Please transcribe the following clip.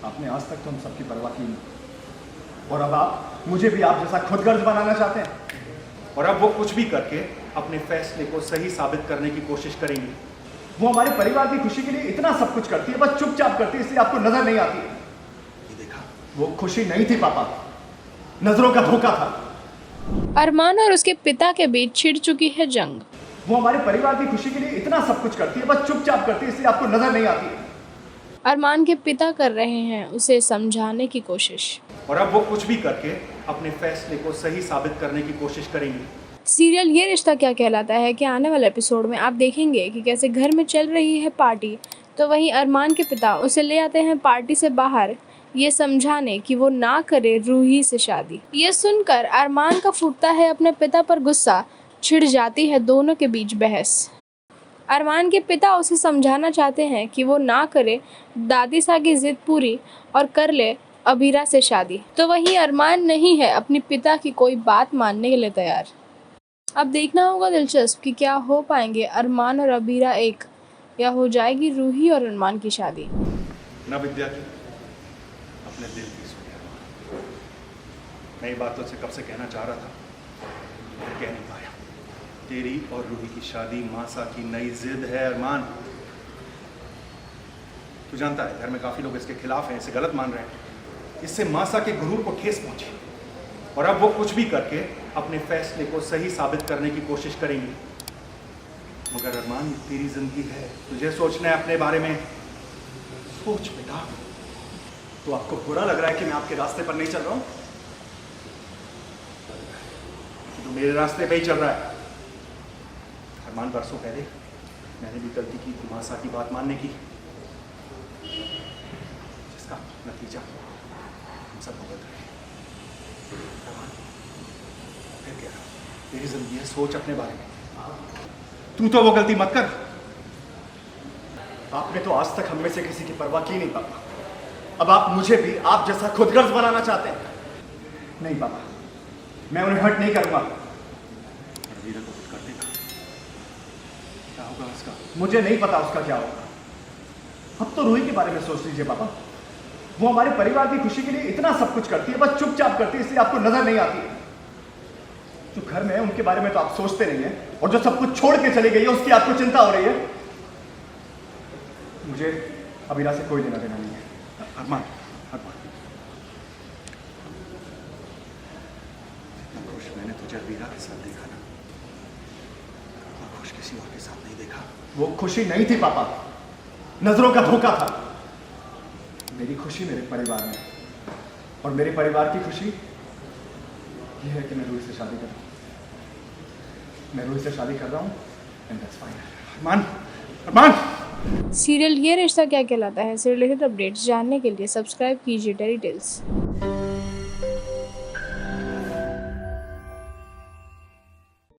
आपने आज तक तो हम सबकी परवाह की नहीं, और अब आप मुझे भी आप जैसा खुदगर्ज बनाना चाहते हैं। और अब वो कुछ भी करके अपने फैसले को सही साबित करने की कोशिश करेंगी। वो हमारे परिवार की खुशी के लिए इतना सब कुछ करती है, बस चुपचाप करती है, इसलिए आपको नजर नहीं आती। ये देखा, वो खुशी नहीं थी पापा, नजरों का धोखा था। अरमान और उसके पिता के बीच छिड़ चुकी है जंग। वो हमारे परिवार की खुशी के लिए इतना सब कुछ करती है, बस चुपचाप करती है, इसलिए आपको नजर नहीं आती। अरमान के पिता कर रहे हैं उसे समझाने की कोशिश। और अब वो कुछ भी करके अपने फैसले को सही साबित करने की कोशिश करेंगी। सीरियल ये रिश्ता क्या कहलाता है कि आने वाले एपिसोड में आप देखेंगे कि कैसे घर में चल रही है पार्टी, तो वहीं अरमान के पिता उसे ले आते हैं पार्टी से बाहर, ये समझाने कि वो ना करे रूही से शादी। ये सुनकर अरमान का फूटता है अपने पिता पर गुस्सा, छिड़ जाती है दोनों के बीच बहस। अरमान के पिता उसे समझाना चाहते हैं कि वो ना करे दादी सा की जिद पूरी और कर ले अबीरा से शादी, तो वहीं अरमान नहीं है अपने पिता की कोई बात मानने के लिए तैयार। अब देखना होगा दिलचस्प कि क्या हो पाएंगे अरमान और अबीरा एक, या हो जाएगी रूही और अरमान की शादी। ना विद्या की अपने दिल की सुनिए। मैं ये बात तुझसे कब से कहना चाह रहा था, मैं कह नहीं पाया। तेरी और रूही की शादी मासा की नई जिद है अरमान। तू जानता है घर में काफी लोग इसके खिलाफ हैं, इसे गलत मान रहे हैं। इससे मासा के गुरूर को ठेस पहुंची, और अब वो कुछ भी करके अपने फैसले को सही साबित करने की कोशिश करेंगी। मगर अरमान, तेरी जिंदगी है, तुझे सोचना है अपने बारे में। सोच बेटा। तो आपको बुरा लग रहा है कि मैं आपके रास्ते पर नहीं चल रहा हूँ? तो मेरे रास्ते पे ही चल रहा है। अरमान, बरसों पहले मैंने भी गलती की थी मासा की बात मानने की, जिसका नतीजा हम सब भुगत रहे हैं। अरमान, फिर कह रहा हूं, तेरी जिंदगी है, सोच अपने बारे में। तू तो वो गलती मत कर। आपने तो आज तक हम में से किसी की परवाह की नहीं पापा, अब आप मुझे भी आप जैसा खुदगर्ज बनाना चाहते हैं। नहीं पापा, मैं उन्हें हर्ट नहीं करूंगा। अबीरा को कुछ कर देगा, क्या होगा उसका? मुझे नहीं पता उसका क्या होगा। अब तो रूही के बारे में सोच लीजिए पापा, वो हमारे परिवार की खुशी के लिए इतना सब कुछ करती है, बस चुपचाप करती है, इसलिए आपको नजर नहीं आती। जो घर में है उनके बारे में तो आप सोचते नहीं है, और जो सब कुछ छोड़ के चली गई है उसकी आपको चिंता हो रही है। मुझे अबीरा से कोई लेना देना नहीं है। अरमान, अरमान, जितना खुश मैंने तुझे अबीरा के साथ देखा ना, उतना खुश किसी और के साथ नहीं देखा। वो खुशी नहीं थी पापा, नजरों का धोखा था। मेरी खुशी मेरे परिवार में, और मेरे परिवार की खुशी ये है कि मैं रूही से शादी कर रहा हूं। मैं रूही से शादी कर रहा हूं, and that's fine. Arman, Arman. Serial ये रिश्ता क्या कहलाता है से रिलेटेड अपडेट्स जानने के लिए सब्सक्राइब कीजिए टेली टेल्स।